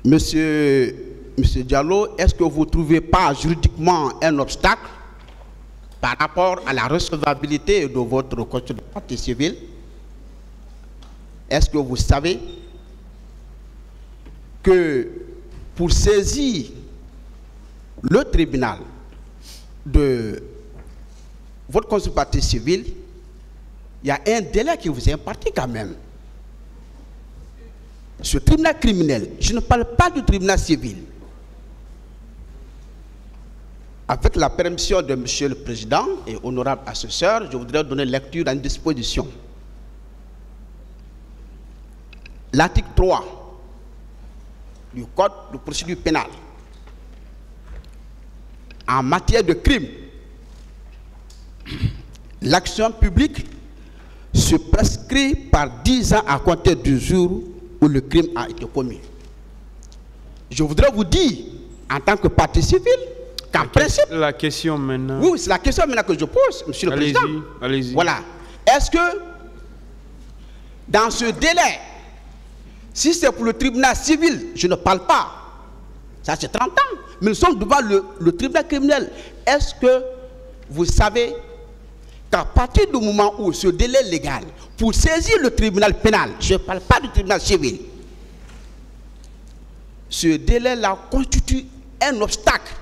Monsieur Diallo, est-ce que vous ne trouvez pas juridiquement un obstacle par rapport à la recevabilité de votre constitution de partie civile? Est-ce que vous savez que pour saisir le tribunal de votre constitution de partie civile, il y a un délai qui vous est imparti quand même? Ce tribunal criminel, je ne parle pas du tribunal civil. Avec la permission de Monsieur le Président et honorable assesseur, je voudrais donner lecture à une disposition. L'article 3 du Code de procédure pénale en matière de crime, l'action publique se prescrit par 10 ans à compter du jour où le crime a été commis. Je voudrais vous dire, en tant que partie civile, qu'en principe... La question maintenant... Oui, c'est la question maintenant que je pose, Monsieur le Président. Allez-y. Voilà. Est-ce que, dans ce délai, si c'est pour le tribunal civil, je ne parle pas, ça c'est 30 ans, mais nous sommes devant le tribunal criminel. Est-ce que vous savez qu'à partir du moment où ce délai légal, pour saisir le tribunal pénal, je ne parle pas du tribunal civil, ce délai-là constitue un obstacle.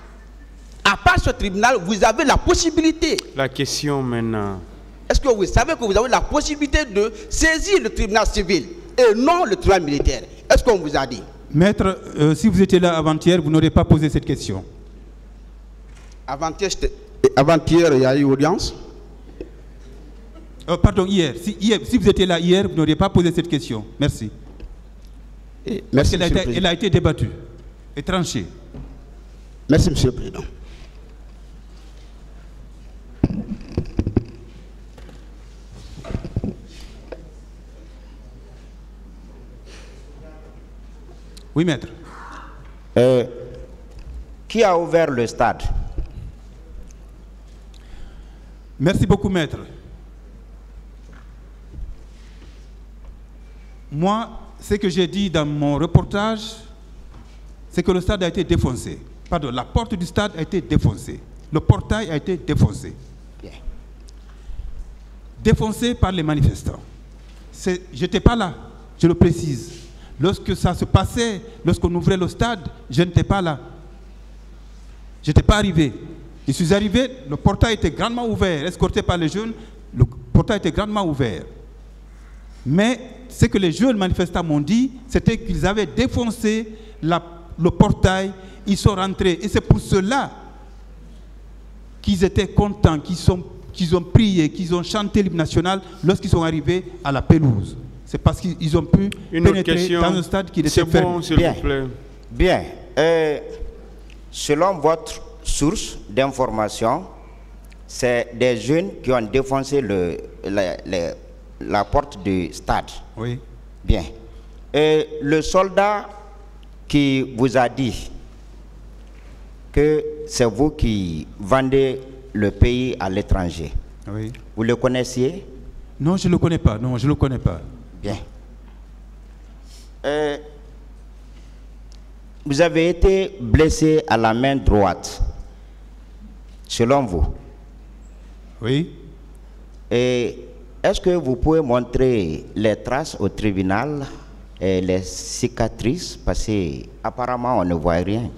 À part ce tribunal, vous avez la possibilité. La question maintenant. Est-ce que vous savez que vous avez la possibilité de saisir le tribunal civil et non le tribunal militaire? Est-ce qu'on vous a dit? Maître, si vous étiez là avant-hier, vous n'aurez pas posé cette question. Avant-hier, il y a eu audience. Pardon, hier. Si vous étiez là hier, vous n'auriez pas posé cette question. Merci. Merci, elle a été débattue et tranchée. Merci, Monsieur le Président. Oui, maître. Qui a ouvert le stade? Merci beaucoup, maître. Moi, ce que j'ai dit dans mon reportage, c'est que le stade a été défoncé. Pardon, la porte du stade a été défoncée. Le portail a été défoncé. Bien. Défoncé par les manifestants. Je n'étais pas là, je le précise. Lorsque ça se passait, lorsqu'on ouvrait le stade, je n'étais pas là. Je n'étais pas arrivé. Je suis arrivé, le portail était grandement ouvert, escorté par les jeunes, le portail était grandement ouvert. Mais ce que les jeunes manifestants m'ont dit, c'était qu'ils avaient défoncé le portail, ils sont rentrés. Et c'est pour cela qu'ils étaient contents, qu'ils ont prié, qu'ils ont chanté l'hymne national lorsqu'ils sont arrivés à la pelouse. C'est parce qu'ils ont pu pénétrer dans un stade qui était fermé. C'est bon, s'il vous plaît. Bien. Selon votre source d'information, c'est des jeunes qui ont défoncé la porte du stade. Oui. Bien. Et le soldat qui vous a dit que c'est vous qui vendez le pays à l'étranger, Oui. vous le connaissiez? Non, je ne le connais pas. Non, je ne le connais pas. Bien. Vous avez été blessé à la main droite, selon vous. Oui. Et est-ce que vous pouvez montrer les traces au tribunal et les cicatrices? Parce qu'apparemment, on ne voit rien.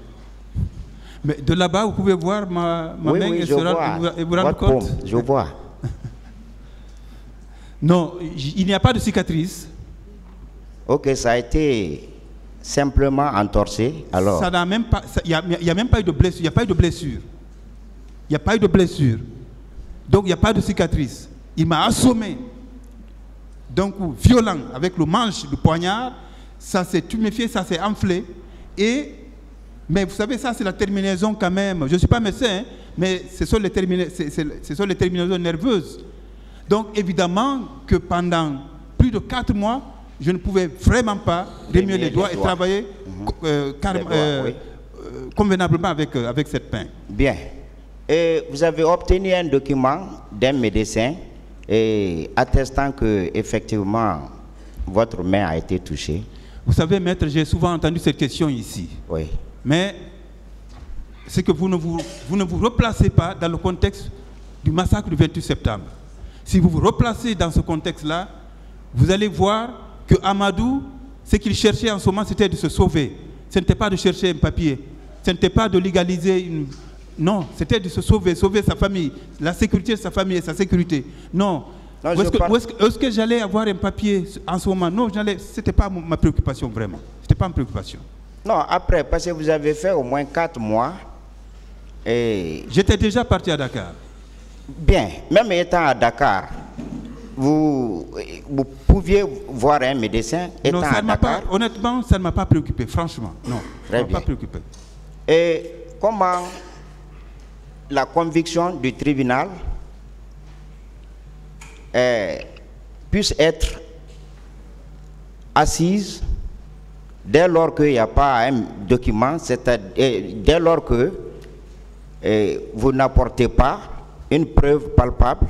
Mais de là-bas, vous pouvez voir ma Oui, main oui, et je vois. vous rendre Votre compte. paume, je vois. Non, il n'y a pas de cicatrice. Ok, ça a été simplement entorsé. Alors, Ça n'a même pas. Il n'y a même pas eu de blessure. Il n'y a pas eu de blessure. Il n'y a pas eu de blessure. Donc il n'y a pas de cicatrice. Il m'a assommé. Donc violent avec le manche du poignard. Ça s'est tuméfié, ça s'est enflé. Mais vous savez, ça c'est la terminaison quand même. Je ne suis pas médecin, hein, mais ce sont les terminaisons nerveuses. Donc évidemment que pendant plus de 4 mois, je ne pouvais vraiment pas remuer les doigts et travailler convenablement avec cette main. bien. Et vous avez obtenu un document d'un médecin attestant que effectivement votre main a été touchée. Vous savez, maître, j'ai souvent entendu cette question ici. Oui. Mais c'est que vous ne vous replacez pas dans le contexte du massacre du 28 septembre. Si vous vous replacez dans ce contexte-là, vous allez voir que Amadou, ce qu'il cherchait en ce moment, c'était de se sauver. Ce n'était pas de chercher un papier. Ce n'était pas de légaliser une... Non, c'était de se sauver, sauver sa famille, la sécurité de sa famille et sa sécurité. Non. Non, Est-ce que j'allais avoir un papier en ce moment? Non, ce n'était pas ma préoccupation vraiment. Ce n'était pas ma préoccupation. Non, après, parce que vous avez fait au moins 4 mois. Et... J'étais déjà parti à Dakar. Bien, même étant à Dakar, vous pouviez voir un médecin étant à Dakar? Honnêtement, ça ne m'a pas préoccupé, franchement. Non, ça ne m'a pas préoccupé. Et comment la conviction du tribunal puisse être assise dès lors qu'il n'y a pas un document, dès lors que vous n'apportez pas une preuve palpable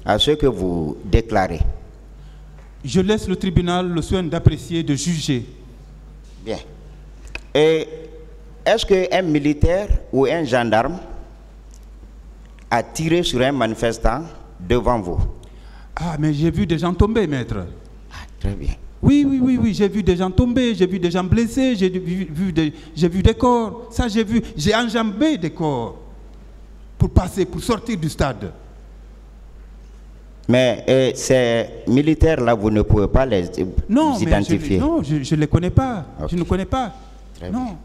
à ce que vous déclarez? Je laisse le tribunal le soin d'apprécier, de juger. Bien. Et est-ce qu'un militaire ou un gendarme a tiré sur un manifestant devant vous? Ah, mais j'ai vu des gens tomber, maître. Ah, très bien. Oui, j'ai vu des gens tomber, j'ai vu des gens blessés, j'ai vu des corps. Ça, j'ai enjambé des corps pour passer, pour sortir du stade. Mais ces militaires-là, vous ne pouvez pas les identifier? Non, je ne les connais pas. Okay. Je ne connais pas. Très non, bien.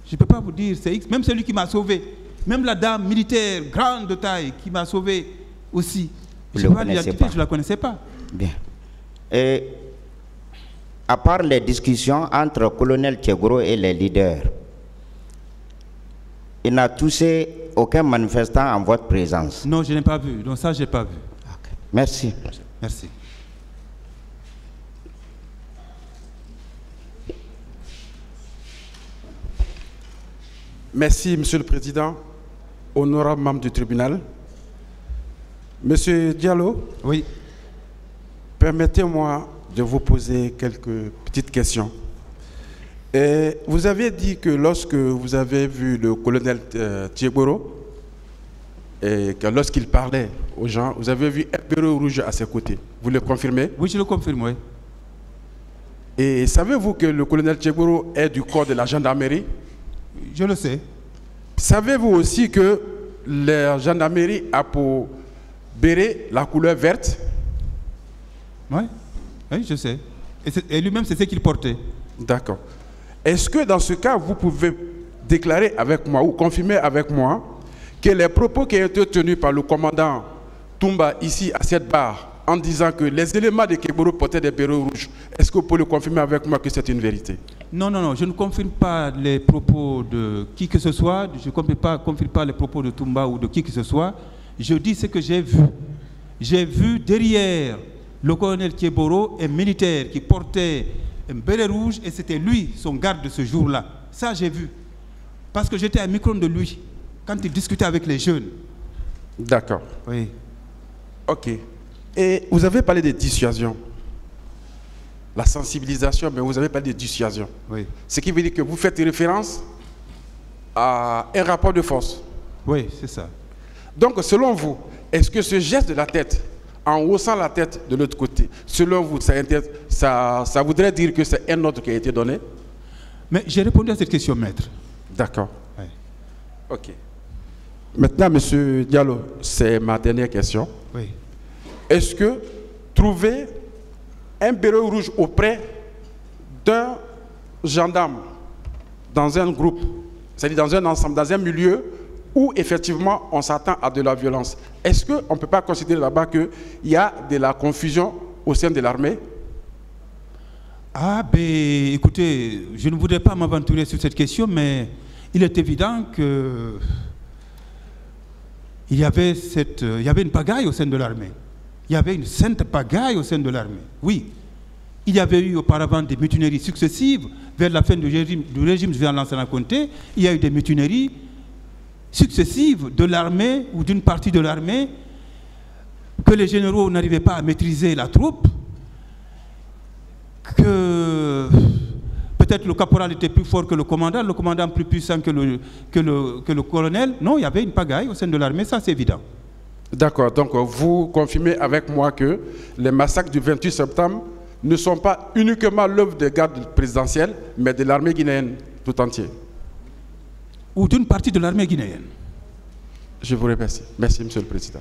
je ne peux pas vous dire. C'est X. Même celui qui m'a sauvé, même la dame militaire, grande de taille, qui m'a sauvé aussi. Je ne la connaissais pas. Bien. Et à part les discussions entre le colonel Tchegoro et les leaders, il n'a touché aucun manifestant en votre présence? Non, je n'ai pas vu. Donc ça, je n'ai pas vu. Okay. Merci. Merci. Merci, Monsieur le Président, honorable membre du tribunal. Monsieur Diallo, oui. Permettez-moi de vous poser quelques petites questions. Et vous avez dit que lorsque vous avez vu le colonel Tchegoro, et que lorsqu'il parlait aux gens, vous avez vu un bureau rouge à ses côtés. Vous le confirmez? Oui, je le confirme, oui. Et savez-vous que le colonel Tchegoro est du corps de la gendarmerie? Je le sais. Savez-vous aussi que la gendarmerie a pour béret la couleur verte? Oui, je sais. Et lui-même, c'est ce qu'il portait. D'accord. Est-ce que dans ce cas, vous pouvez déclarer avec moi ou confirmer avec moi que les propos qui ont été tenus par le commandant Toumba ici à cette barre en disant que les éléments de Tchegoro portaient des bérets rouges, est-ce que vous pouvez le confirmer avec moi que c'est une vérité? Non, je ne confirme pas les propos de qui que ce soit, je ne confirme pas les propos de Toumba ou de qui que ce soit, je dis ce que j'ai vu. J'ai vu derrière le colonel Tchegoro un militaire qui portait un béret rouge et c'était lui, son garde de ce jour-là. Ça, j'ai vu. Parce que j'étais à micro de lui quand il discutait avec les jeunes. D'accord. Oui. Ok. Et vous avez parlé de dissuasion. La sensibilisation, mais vous avez parlé de dissuasion. Oui. Ce qui veut dire que vous faites référence à un rapport de force. Oui, c'est ça. Donc, selon vous, est-ce que ce geste de la tête, en haussant la tête de l'autre côté, selon vous, ça voudrait dire que c'est un ordre qui a été donné? Mais j'ai répondu à cette question, maître. D'accord. Oui. Ok. Maintenant, Monsieur Diallo, c'est ma dernière question. Oui. Est-ce que trouver un béret rouge auprès d'un gendarme dans un groupe, c'est-à-dire dans un ensemble, dans un milieu où effectivement on s'attend à de la violence, est-ce qu'on ne peut pas considérer là-bas qu'il y a de la confusion au sein de l'armée? Ah, ben écoutez, je ne voudrais pas m'aventurer sur cette question, mais il est évident que il y avait une pagaille au sein de l'armée. Il y avait une sainte pagaille au sein de l'armée. Oui, il y avait eu auparavant des mutineries successives. Vers la fin du régime de Lansana Conté, il y a eu des mutineries successives de l'armée ou d'une partie de l'armée que les généraux n'arrivaient pas à maîtriser la troupe, que peut-être le caporal était plus fort que le commandant plus puissant que le colonel. Non, il y avait une pagaille au sein de l'armée, ça c'est évident. D'accord, donc vous confirmez avec moi que les massacres du 28 septembre ne sont pas uniquement l'œuvre des gardes présidentiels, mais de l'armée guinéenne tout entière. Ou d'une partie de l'armée guinéenne. Je vous remercie. Merci, Monsieur le Président.